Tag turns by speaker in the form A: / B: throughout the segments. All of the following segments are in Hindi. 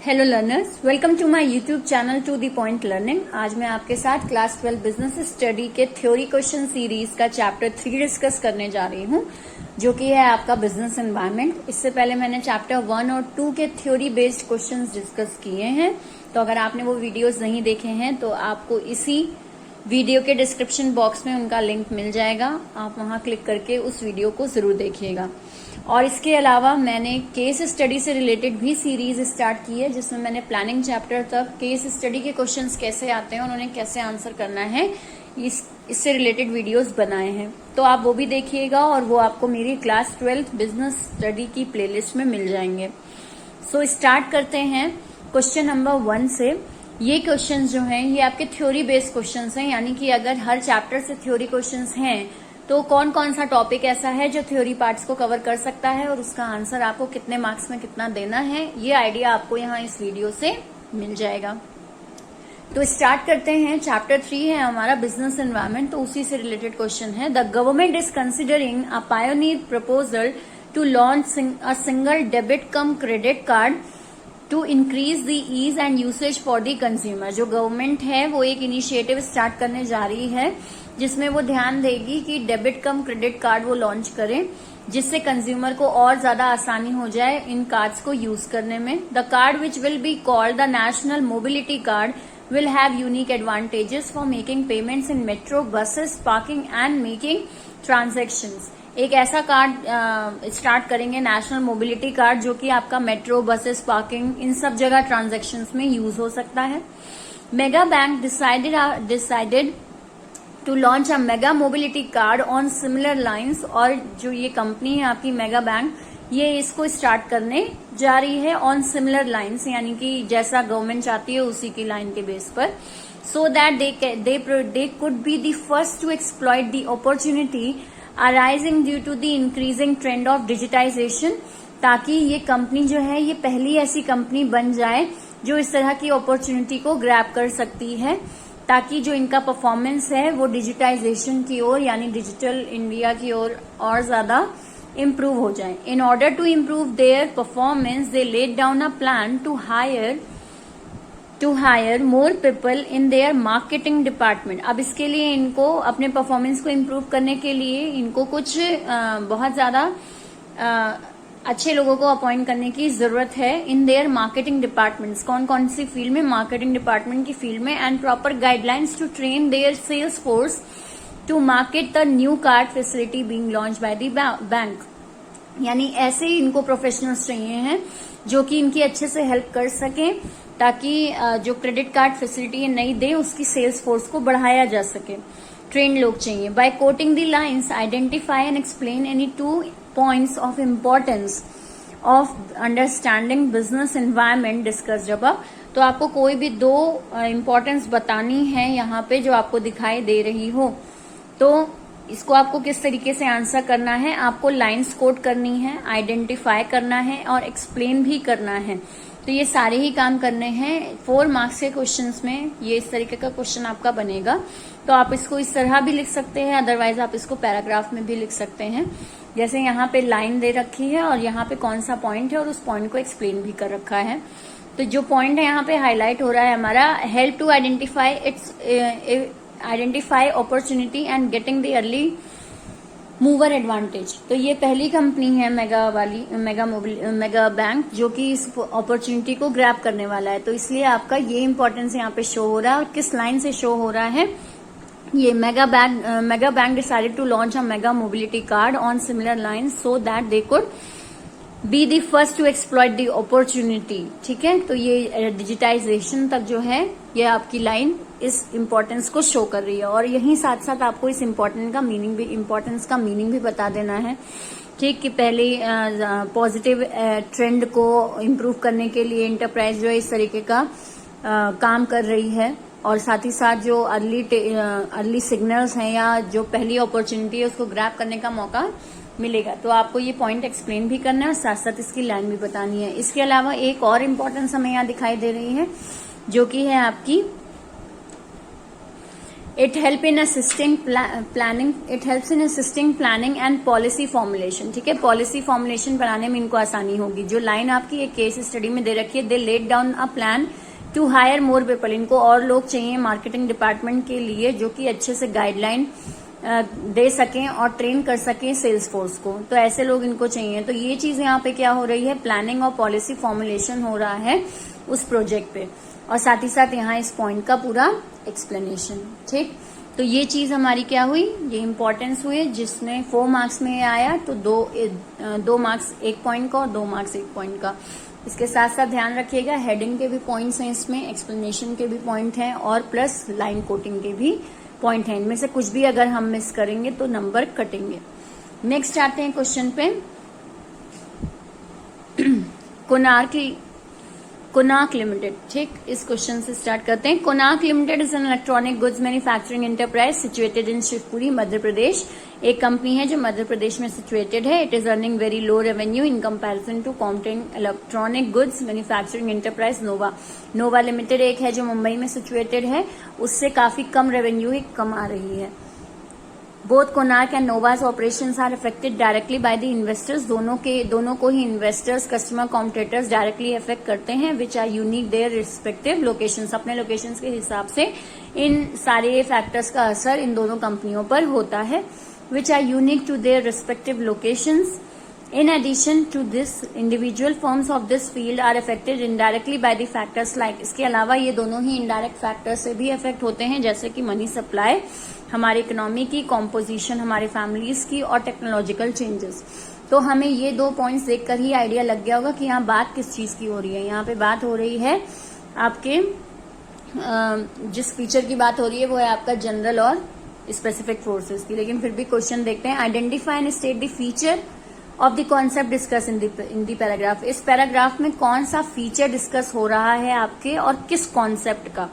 A: Hello learners, welcome to my YouTube channel to the point learning. आज मैं आपके साथ क्लास 12 बिजनेस स्टडी के थ्योरी क्वेश्चन सीरीज का चैप्टर 3 डिस्कस करने जा रही हूँ, जो कि है आपका बिजनेस एनवायरनमेंट। इससे पहले मैंने चैप्टर 1 और 2 के थ्योरी बेस्ड क्वेश्चंस डिस्कस किए हैं, तो अगर आपने वो वीडियोस नहीं देखे हैं तो आपको इसी वीडियो के डिस्क्रिप्शन बॉक्स में उनका लिंक मिल जाएगा। आप वहां क्लिक करके उस वीडियो को जरूर देखिएगा। और इसके अलावा मैंने केस स्टडी से रिलेटेड भी सीरीज स्टार्ट की है, जिसमें मैंने प्लानिंग चैप्टर तक केस स्टडी के क्वेश्चंस कैसे आते हैं और उन्हें कैसे आंसर करना है इससे रिलेटेड वीडियोस बनाए हैं, तो आप वो भी देखिएगा और वो आपको मेरी क्लास 12 बिजनेस स्टडी की प्लेलिस्ट में मिल जाएंगे। सो स्टार्ट करते हैं क्वेश्चन नंबर 1 से। ये क्वेश्चंस जो हैं ये आपके थ्योरी बेस्ड क्वेश्चंस हैं, यानी कि अगर हर चैप्टर से थ्योरी क्वेश्चंस हैं तो कौन कौन सा टॉपिक ऐसा है जो थ्योरी पार्ट्स को कवर कर सकता है और उसका आंसर आपको कितने मार्क्स में कितना देना है, ये आइडिया आपको यहाँ इस वीडियो से मिल जाएगा। तो स्टार्ट करते हैं। चैप्टर 3 है हमारा बिजनेस एनवायरनमेंट, तो उसी से रिलेटेड क्वेश्चन है। The government is considering a pioneer proposal to launch a single debit cum credit card to increase the ease and usage for the consumer. जो गवर्नमेंट है वो एक इनिशिएटिव स्टार्ट करने जा रही है, जिसमें वो ध्यान देगी कि डेबिट कम क्रेडिट कार्ड वो लॉन्च करें, जिससे कंज्यूमर को और ज्यादा आसानी हो जाए इन कार्ड्स को यूज करने में। The card which will be called the national mobility card will have unique advantages for making payments in metro, buses, parking and making transactions। एक ऐसा कार्ड स्टार्ट करेंगे, नेशनल मोबिलिटी कार्ड, जो कि आपका मेट्रो, बसेस, पार्किंग इन सब जगह ट्रांजैक्शंस में यूज हो सकता है। Mega bank decided to launch a mega mobility card on similar lines. और जो ये कंपनी है आपकी मेगा बैंक, ये इसको स्टार्ट करने जा रही है ऑन सिमिलर लाइन्स, यानी कि जैसा गवर्नमेंट चाहती है उसी की लाइन के बेस पर, so that they could be the first to exploit the opportunity arising due to the increasing trend of digitisation. ताकि ये कंपनी जो है ये पहली ऐसी कंपनी बन जाए जो इस तरह की अपॉर्चुनिटी को ग्रैब कर सकती है, ताकि जो इनका परफॉर्मेंस है वो डिजिटाइजेशन की ओर, यानी डिजिटल इंडिया की ओर और ज्यादा इम्प्रूव हो जाए। In order to improve their performance they laid down a plan to hire more people in their marketing department. अब इसके लिए इनको अपने परफॉर्मेंस को इम्प्रूव करने के लिए इनको कुछ बहुत ज्यादा अच्छे लोगों को अपॉइंट करने की जरूरत है इन देयर मार्केटिंग डिपार्टमेंट्स। कौन कौन सी फील्ड में? मार्केटिंग डिपार्टमेंट की फील्ड में। And proper guidelines to train their sales force to market the new card facility being launched by the bank. यानी ऐसे ही इनको प्रोफेशनल्स चाहिए हैं जो कि इनकी अच्छे से हेल्प कर सकें, ताकि जो क्रेडिट कार्ड फैसिलिटी ये नई दे उसकी सेल्स फोर्स को बढ़ाया जा सके। ट्रेन लोग चाहिए। By quoting the lines identify and explain any 2 points of importance of understanding business environment discussed above. तो आपको कोई भी 2 इम्पोर्टेंस बतानी है यहाँ पे जो आपको दिखाई दे रही हो, तो इसको आपको किस तरीके से आंसर करना है? आपको लाइन्स कोट करनी है, आइडेंटिफाई करना है और एक्सप्लेन भी करना है। तो ये सारे ही काम करने हैं। 4 मार्क्स के क्वेश्चंस में ये इस तरीके का क्वेश्चन आपका बनेगा। तो आप इसको इस तरह भी लिख सकते हैं, अदरवाइज आप इसको पैराग्राफ में भी लिख सकते हैं। जैसे यहाँ पे लाइन दे रखी है और यहाँ पे कौन सा पॉइंट है और उस पॉइंट को एक्सप्लेन भी कर रखा है। तो जो पॉइंट है यहाँ पे हाईलाइट हो रहा है हमारा, help to identify opportunity and getting the early mover advantage. तो ये पहली कंपनी है मेगा बैंक, जो कि इस अपॉर्चुनिटी को ग्रैब करने वाला है। तो इसलिए आपका ये इंपॉर्टेंस यहाँ पे शो हो रहा है। और किस लाइन से शो हो रहा है? ये mega bank decided to launch a mega mobility card on similar lines so that they could be the first to exploit the opportunity. ठीक है, तो ये डिजिटाइजेशन तक जो है ये आपकी लाइन इस इम्पोर्टेंस को शो कर रही है। और यहीं साथ साथ आपको इस इम्पोर्टेंस का मीनिंग भी बता देना है। ठीक, कि पहले पॉजिटिव ट्रेंड को इम्प्रूव करने के लिए एंटरप्राइज जो है इस तरीके का काम कर रही है, और साथ ही साथ जो अर्ली सिग्नल्स हैं या जो पहली अपॉर्चुनिटी है उसको ग्रैब करने का मौका मिलेगा। तो आपको ये पॉइंट एक्सप्लेन भी करना है और साथ साथ इसकी लाइन भी बतानी है। इसके अलावा एक और इम्पोर्टेंस हमें यहाँ दिखाई दे रही है, जो कि है आपकी it helps in assisting planning and policy formulation. ठीक है, पॉलिसी फॉर्मुलेशन बनाने में इनको आसानी होगी। जो लाइन आपकी एक केस स्टडी में दे रखी है, they laid down a plan to hire more people. इनको और लोग चाहिए मार्केटिंग डिपार्टमेंट के लिए जो कि अच्छे से गाइडलाइन दे सकें और ट्रेन कर सकें सेल्स फोर्स को। तो ऐसे लोग इनको चाहिए। तो ये चीज यहाँ पे क्या हो रही है, प्लानिंग और पॉलिसी फॉर्मुलेशन हो रहा है उस प्रोजेक्ट पे, और साथ ही साथ यहाँ इस पॉइंट का पूरा एक्सप्लेनेशन। ठीक, तो ये चीज हमारी क्या हुई, ये इंपॉर्टेंस हुई, जिसमें 4 मार्क्स में आया तो 2 मार्क्स 1 पॉइंट का और 2 मार्क्स 1 पॉइंट का। इसके साथ साथ ध्यान रखिएगा हेडिंग के भी पॉइंट्स हैं इसमें, एक्सप्लेनेशन के भी पॉइंट हैं और प्लस लाइन कोटिंग के भी पॉइंट हैं। इनमें से कुछ भी अगर हम मिस करेंगे तो नंबर कटेंगे। नेक्स्ट आते हैं क्वेश्चन पे। कोनार्क लिमिटेड। ठीक, इस क्वेश्चन से स्टार्ट करते हैं। Konark limited is an electronic goods manufacturing enterprise situated in Shivpuri, Madhya Pradesh. एक कंपनी है जो मध्य प्रदेश में सिचुएटेड है। It is earning very low revenue in comparison to competing electronic goods manufacturing enterprise Nova limited एक है जो मुंबई में सिचुएटेड है, उससे काफी कम रेवेन्यू ही कमा रही है। Both Konark and Nova's operations are affected directly by the investors. दोनों को ही investors, customer, competitors directly affect करते हैं, which are unique their respective locations. अपने लोकेशंस के हिसाब से इन सारे फैक्टर्स का असर इन दोनों कंपनियों पर होता है, which are unique to their respective locations. In addition to this, individual firms of this field are affected indirectly by the factors like। इसके अलावा ये दोनों ही indirect factors से भी affect होते हैं, जैसे कि मनी सप्लाई, हमारी इकोनॉमी की कॉम्पोजिशन, हमारे फैमिलीज की, और टेक्नोलॉजिकल चेंजेस। तो हमें ये 2 पॉइंट्स देखकर ही आइडिया लग गया होगा कि यहाँ बात किस चीज की हो रही है। यहाँ पे बात हो रही है आपके जिस फीचर की बात हो रही है वो है आपका जनरल और स्पेसिफिक फोर्सेस की। लेकिन फिर भी क्वेश्चन देखते हैं। Identify and state the feature of the concept discuss in the paragraph. इस पैराग्राफ में कौन सा फीचर डिस्कस हो रहा है आपके और किस कॉन्सेप्ट का।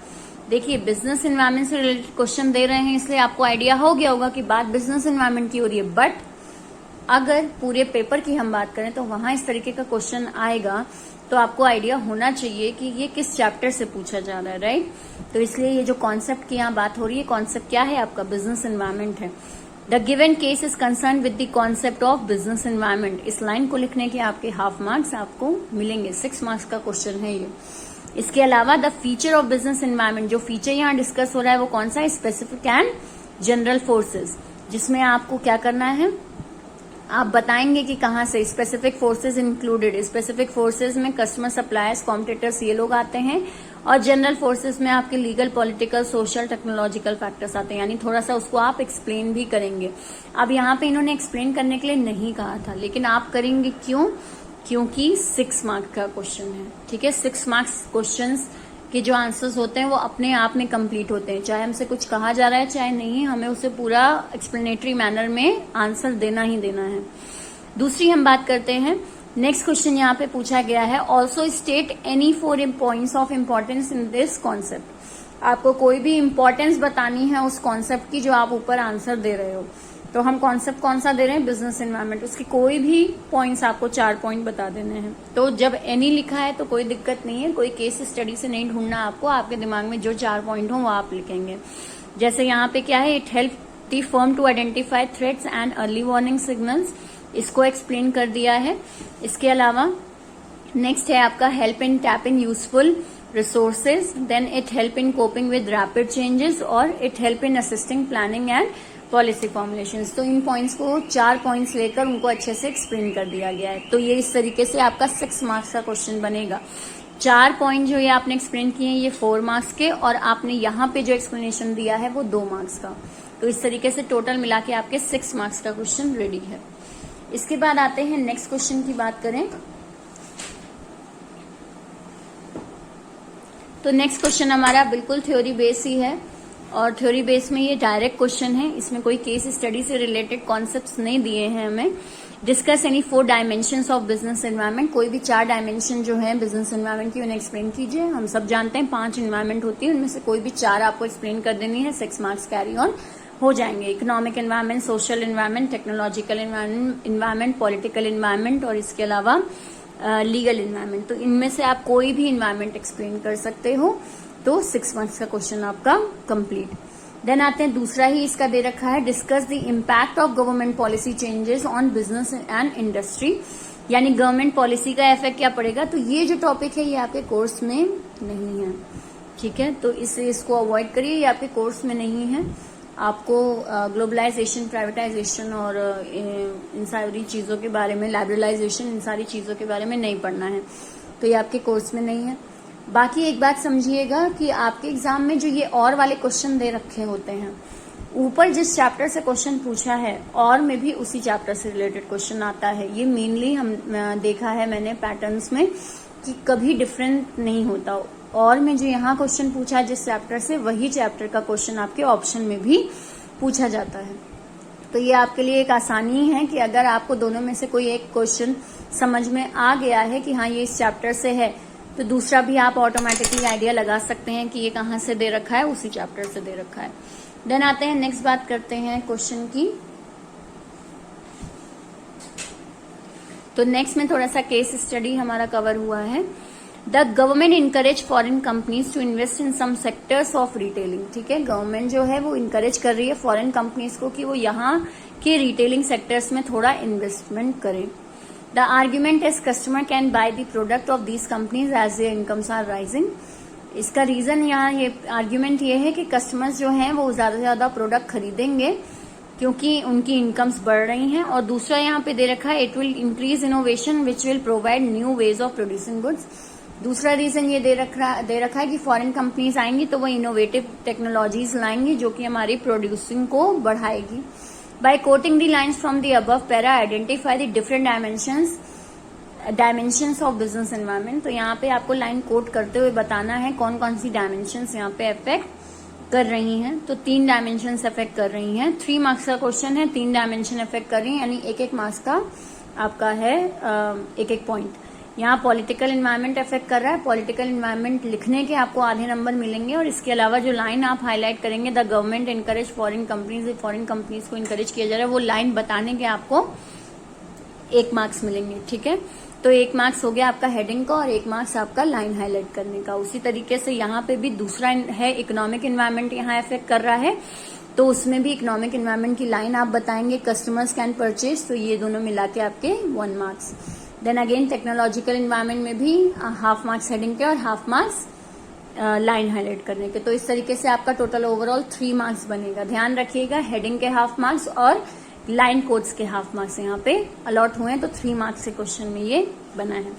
A: देखिए, बिजनेस एनवायरनमेंट से रिलेटेड क्वेश्चन दे रहे हैं, इसलिए आपको आइडिया हो गया होगा कि बात बिजनेस एनवायरनमेंट की हो रही है। बट अगर पूरे पेपर की हम बात करें तो वहां इस तरीके का क्वेश्चन आएगा, तो आपको आइडिया होना चाहिए कि ये किस चैप्टर से पूछा जा रहा है, राइट। तो इसलिए ये जो कॉन्सेप्ट की यहाँ बात हो रही है, कॉन्सेप्ट क्या है आपका, बिजनेस एनवायरनमेंट है। The given case is concern with the concept of business environment. इस लाइन को लिखने के आपके हाफ मार्क्स आपको मिलेंगे। 6 मार्क्स का क्वेश्चन है ये। इसके अलावा the feature of business environment, जो फीचर यहाँ डिस्कस हो रहा है वो कौन सा है, स्पेसिफिक एंड जनरल फोर्सेस, जिसमें आपको क्या करना है, आप बताएंगे कि कहाँ से। Specific forces included, specific forces में कस्टमर, सप्लायर्स, कॉम्पिटिटर्स ये लोग आते हैं, और जनरल फोर्सेस में आपके legal, political, social, technological factors आते हैं। यानी थोड़ा सा उसको आप एक्सप्लेन भी करेंगे। अब यहाँ पे इन्होंने एक्सप्लेन करने के लिए नहीं कहा था, लेकिन आप करेंगे। क्यों? क्योंकि 6 मार्क्स का क्वेश्चन है। ठीक है, 6 मार्क्स क्वेश्चंस के जो आंसर्स होते हैं वो अपने आप में कंप्लीट होते हैं। चाहे हमसे कुछ कहा जा रहा है चाहे नहीं, हमें उसे पूरा एक्सप्लेनेटरी मैनर में आंसर देना ही देना है। दूसरी हम बात करते हैं। नेक्स्ट क्वेश्चन यहाँ पे पूछा गया है, also state any 4 points of importance in this concept. आपको कोई भी इम्पोर्टेंस बतानी है उस कॉन्सेप्ट की जो आप ऊपर आंसर दे रहे हो। तो हम कॉन्सेप्ट कौन सा दे रहे हैं, बिजनेस एनवायरनमेंट। उसकी कोई भी पॉइंट्स आपको 4 पॉइंट बता देने हैं। तो जब एनी लिखा है तो कोई दिक्कत नहीं है, कोई केस स्टडी से नहीं ढूंढना आपको। आपके दिमाग में जो 4 पॉइंट हो वो आप लिखेंगे। जैसे यहाँ पे क्या है, it help the firm to identify threats and early warning signals, इसको एक्सप्लेन कर दिया है। इसके अलावा नेक्स्ट है आपका help in tap in useful resources, then it help in coping with rapid changes, और it help in assisting planning and policy formulations. तो इन पॉइंट्स को 4 पॉइंट्स लेकर उनको अच्छे से एक्सप्लेन कर दिया गया है। तो ये इस तरीके से आपका 6 मार्क्स का क्वेश्चन बनेगा। 4 पॉइंट जो ये आपने एक्सप्लेन किए हैं ये 4 मार्क्स के, और आपने यहाँ पे जो एक्सप्लेनेशन दिया है वो 2 मार्क्स का। तो इस तरीके से टोटल मिला के आपके 6 मार्क्स का क्वेश्चन रेडी है। इसके बाद आते हैं नेक्स्ट क्वेश्चन की बात करें तो नेक्स्ट क्वेश्चन हमारा बिल्कुल थ्योरी बेस ही है, और थ्योरी बेस में ये डायरेक्ट क्वेश्चन है। इसमें कोई केस स्टडी से रिलेटेड कॉन्सेप्ट्स नहीं दिए हैं हमें। Discuss any 4 dimensions of business environment. कोई भी 4 डायमेंशन जो है बिजनेस एनवायरनमेंट की उन्हें एक्सप्लेन कीजिए। हम सब जानते हैं 5 एनवायरनमेंट होती है, उनमें से कोई भी 4 आपको एक्सप्लेन कर देनी है। 6 मार्क्स कैरी ऑन हो जाएंगे। Economic environment, social environment, technological environment, political environment, और इसके अलावा लीगल एनवायरनमेंट। तो इनमें से आप कोई भी एनवायरनमेंट एक्सप्लेन कर सकते हो। तो 6 मार्क्स का क्वेश्चन आपका कंप्लीट। देन आते हैं दूसरा ही इसका दे रखा है, discuss the impact of government policy changes on business and industry, यानी गवर्नमेंट पॉलिसी का इफेक्ट क्या पड़ेगा। तो ये जो टॉपिक है ये आपके कोर्स में नहीं है, ठीक है, तो इसको अवॉइड करिए, ये आपके कोर्स में नहीं है। आपको ग्लोबलाइजेशन, प्राइवेटाइजेशन और इन सारी चीजों के बारे में, लिबरलाइजेशन, इन सारी चीजों के बारे में नहीं पढ़ना है, तो ये आपके कोर्स में नहीं है। बाकी एक बात समझिएगा कि आपके एग्जाम में जो ये और वाले क्वेश्चन दे रखे होते हैं, ऊपर जिस चैप्टर से क्वेश्चन पूछा है और में भी उसी चैप्टर से रिलेटेड क्वेश्चन आता है। ये मेनली हम देखा है मैंने पैटर्न्स में कि कभी डिफरेंट नहीं होता, और में जो यहाँ क्वेश्चन पूछा है जिस चैप्टर से, वही चैप्टर का क्वेश्चन आपके ऑप्शन में भी पूछा जाता है। तो ये आपके लिए एक आसानी है कि अगर आपको दोनों में से कोई एक क्वेश्चन समझ में आ गया है कि हाँ ये इस चैप्टर से है, तो दूसरा भी आप ऑटोमेटिकली आइडिया लगा सकते हैं कि ये कहाँ से दे रखा है, उसी चैप्टर से दे रखा है। देन आते हैं नेक्स्ट, बात करते हैं क्वेश्चन की। तो नेक्स्ट में थोड़ा सा केस स्टडी हमारा कवर हुआ है। The government encourage foreign companies to invest in some sectors of retailing, ठीक है, गवर्नमेंट जो है वो इनकरेज कर रही है फॉरेन कंपनीज को कि वो यहाँ के रिटेलिंग सेक्टर्स में थोड़ा इन्वेस्टमेंट करें। The argument is customer can buy the product of these companies as their incomes are rising. इसका रीजन यहाँ ये आर्ग्यूमेंट ये है कि कस्टमर्स जो हैं वो ज्यादा से ज्यादा प्रोडक्ट खरीदेंगे क्योंकि उनकी इनकम्स बढ़ रही हैं। और दूसरा यहाँ पे दे रखा है, it will increase innovation which will provide new ways of producing goods. दूसरा रीजन ये दे रखा है कि फॉरेन कंपनीज आएंगी तो वो इनोवेटिव टेक्नोलॉजीज लाएंगी जो कि हमारी प्रोड्यूसिंग को बढ़ाएगी। By quoting the lines from the above para, identify the different dimensions of business environment. तो यहाँ पे आपको लाइन कोट करते हुए बताना है कौन कौन सी डायमेंशंस यहाँ पे अफेक्ट कर रही हैं। तो 3 डायमेंशंस अफेक्ट कर रही हैं। 3 मार्क्स का क्वेश्चन है, 3 डायमेंशन अफेक्ट कर रही है, यानी 1-1 मार्क्स का आपका है 1-1 पॉइंट। यहाँ पॉलिटिकल एनवायरनमेंट अफेक्ट कर रहा है, पॉलिटिकल एनवायरनमेंट लिखने के आपको आधे नंबर मिलेंगे। और इसके अलावा जो लाइन आप हाईलाइट करेंगे, the government encourage foreign companies, foreign companies को इनकरेज किया जा रहा है, वो लाइन बताने के आपको 1 मार्क्स मिलेंगे, ठीक है। तो 1 मार्क्स हो गया आपका हेडिंग का और 1 मार्क्स आपका लाइन हाईलाइट करने का। उसी तरीके से यहाँ पे भी दूसरा है, इकोनॉमिक एनवायरनमेंट यहाँ अफेक्ट कर रहा है, तो उसमें भी इकोनॉमिक एनवायरनमेंट की लाइन आप बताएंगे, कस्टमर्स कैन परचेज, तो ये दोनों मिला के आपके 1 marks. Then again technological environment में भी हाफ मार्क्स हेडिंग के और हाफ मार्क्स लाइन हाईलाइट करने के। तो इस तरीके से आपका टोटल ओवरऑल 3 मार्क्स बनेगा। ध्यान रखिएगा, हेडिंग के हाफ मार्क्स और लाइन कोड्स के हाफ मार्क्स यहाँ पे अलॉट हुए हैं, तो 3 मार्क्स के क्वेश्चन में ये बना है।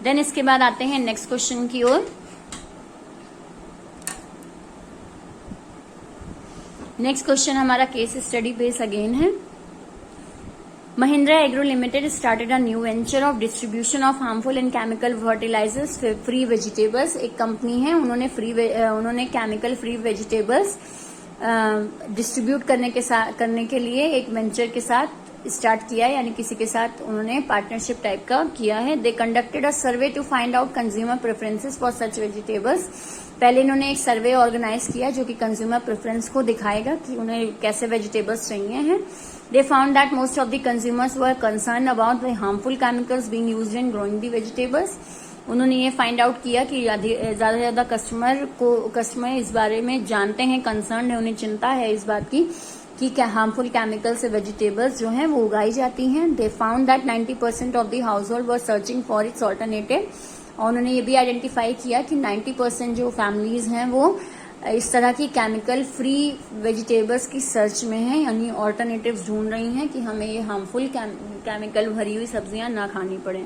A: देन इसके बाद आते हैं नेक्स्ट क्वेश्चन की ओर। नेक्स्ट क्वेश्चन हमारा केस स्टडी बेस अगेन है। Mahindra Agro Limited started a new venture of distribution of harmful and chemical fertilizers free vegetables। एक कंपनी है, उन्होंने केमिकल फ्री वेजिटेबल्स डिस्ट्रीब्यूट करने के लिए एक वेंचर के साथ स्टार्ट किया है, यानी किसी के साथ उन्होंने पार्टनरशिप टाइप का किया है। They conducted a survey to find out consumer preferences for such vegetables. पहले इन्होंने एक सर्वे ऑर्गेनाइज किया जो कि कंज्यूमर प्रेफरेंस को दिखाएगा कि उन्हें कैसे वेजिटेबल्स चाहिए हैं। They found that most of the consumers were concerned about the harmful chemicals being used in growing the vegetables। उन्होंने ये फाइंड आउट किया कि ज्यादा से ज्यादा कस्टमर इस बारे में जानते हैं, कंसर्न है, उन्हें चिंता है इस बात की कि क्या हार्मफुल केमिकल से वेजिटेबल्स जो हैं वो उगाई जाती हैं। They found that 90% of the house hold were searching for its alternative. और उन्होंने ये भी आइडेंटिफाई किया कि 90% जो फैमिलीज हैं वो इस तरह की केमिकल फ्री वेजिटेबल्स की सर्च में है, यानी ऑल्टरनेटिव्स ढूंढ रही हैं कि हमें ये हार्मफुल केमिकल भरी हुई सब्जियां ना खानी पड़े।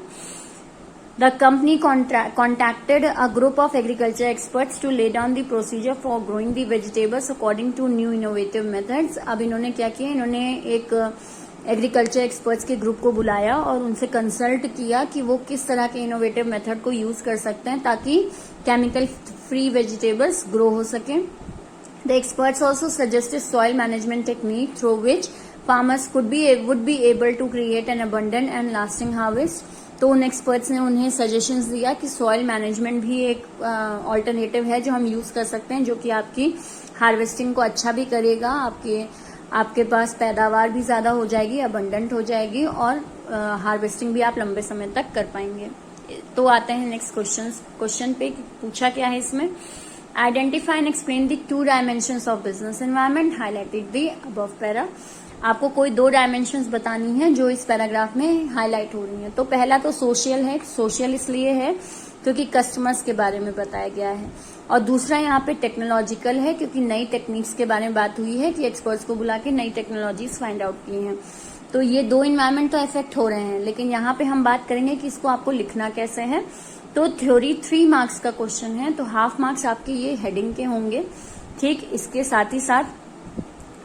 A: The company contacted a group of agriculture experts to lay down the procedure for growing the vegetables according to new innovative methods. अब इन्होंने क्या किया, इन्होंने एक एग्रीकल्चर एक्सपर्ट्स के ग्रुप को बुलाया और उनसे कंसल्ट किया कि वो किस तरह के इनोवेटिव मेथड को यूज कर सकते हैं ताकि केमिकल फ्री वेजिटेबल्स ग्रो हो सके। The experts also suggested soil management technique through which farmers would be able to create an abundant and lasting harvest. तो उन एक्सपर्ट्स ने उन्हें सजेशंस दिया कि सॉइल मैनेजमेंट भी एक ऑल्टरनेटिव है जो हम यूज कर सकते हैं, जो कि आपकी हार्वेस्टिंग को अच्छा भी करेगा, आपके पास पैदावार भी ज्यादा हो जाएगी, अबंडेंट हो जाएगी और हार्वेस्टिंग भी आप लंबे समय तक कर पाएंगे। तो आते हैं नेक्स्ट क्वेश्चन पे, पूछा क्या है इसमें। Identify and explain the 2 dimensions of business environment, highlighted the above para. आपको कोई 2 डायमेंशंस बतानी है जो इस पैराग्राफ में हाईलाइट हो रही है। तो पहला तो सोशल है, सोशल इसलिए है क्योंकि कस्टमर्स के बारे में बताया गया है, और दूसरा यहाँ पे टेक्नोलॉजिकल है क्योंकि नई टेक्निक्स के बारे में बात हुई है कि एक्सपर्ट्स को बुला के नई टेक्नोलॉजीज फाइंड आउट की हैं। तो ये 2 इन्वायरमेंट तो इफेक्ट हो रहे हैं, लेकिन यहाँ पे हम बात करेंगे कि इसको आपको लिखना कैसे है। तो थ्योरी 3 मार्क्स का क्वेश्चन है, तो हाफ मार्क्स आपके ये हेडिंग के होंगे। ठीक, इसके साथ ही साथ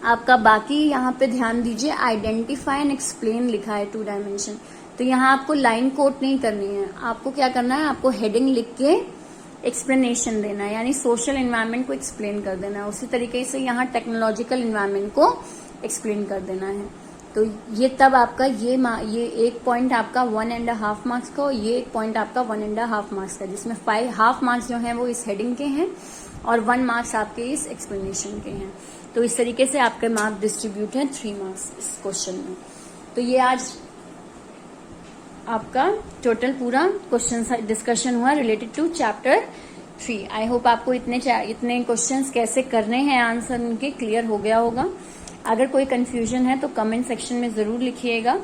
A: आपका बाकी यहाँ पे ध्यान दीजिए, आइडेंटिफाई एंड एक्सप्लेन लिखा है 2 डायमेंशन। तो यहाँ आपको लाइन कोट नहीं करनी है, आपको क्या करना है, आपको हेडिंग लिख के एक्सप्लेनेशन देना है, यानी सोशल एनवायरनमेंट को एक्सप्लेन कर देना है। उसी तरीके से यहाँ टेक्नोलॉजिकल एनवायरनमेंट को एक्सप्लेन कर देना है। तो ये तब आपका ये एक पॉइंट आपका 1.5 मार्क्स का, ये एक पॉइंट आपका 1.5 मार्क्स का, जिसमें 5 हाफ मार्क्स जो हैं वो इस हेडिंग के हैं और 1 मार्क्स आपके इस एक्सप्लेनेशन के हैं। तो इस तरीके से आपके मार्क्स डिस्ट्रीब्यूट हैं 3 मार्क्स इस क्वेश्चन में। तो ये आज आपका टोटल पूरा क्वेश्चन डिस्कशन हुआ related to chapter 3। I hope आपको इतने क्वेश्चंस कैसे करने हैं आंसर उनके क्लियर हो गया होगा। अगर कोई कंफ्यूजन है तो कमेंट सेक्शन में जरूर लिखिएगा,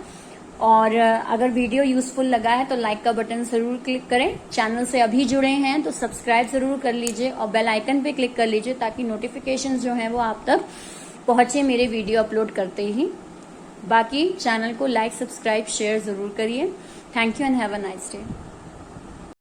A: और अगर वीडियो यूजफुल लगा है तो लाइक का बटन जरूर क्लिक करें। चैनल से अभी जुड़े हैं तो सब्सक्राइब जरूर कर लीजिए और बेल आइकन पे क्लिक कर लीजिए ताकि नोटिफिकेशंस जो हैं वो आप तक पहुंचे मेरे वीडियो अपलोड करते ही। बाकी चैनल को लाइक, सब्सक्राइब, शेयर जरूर करिए। Thank you and have a nice day.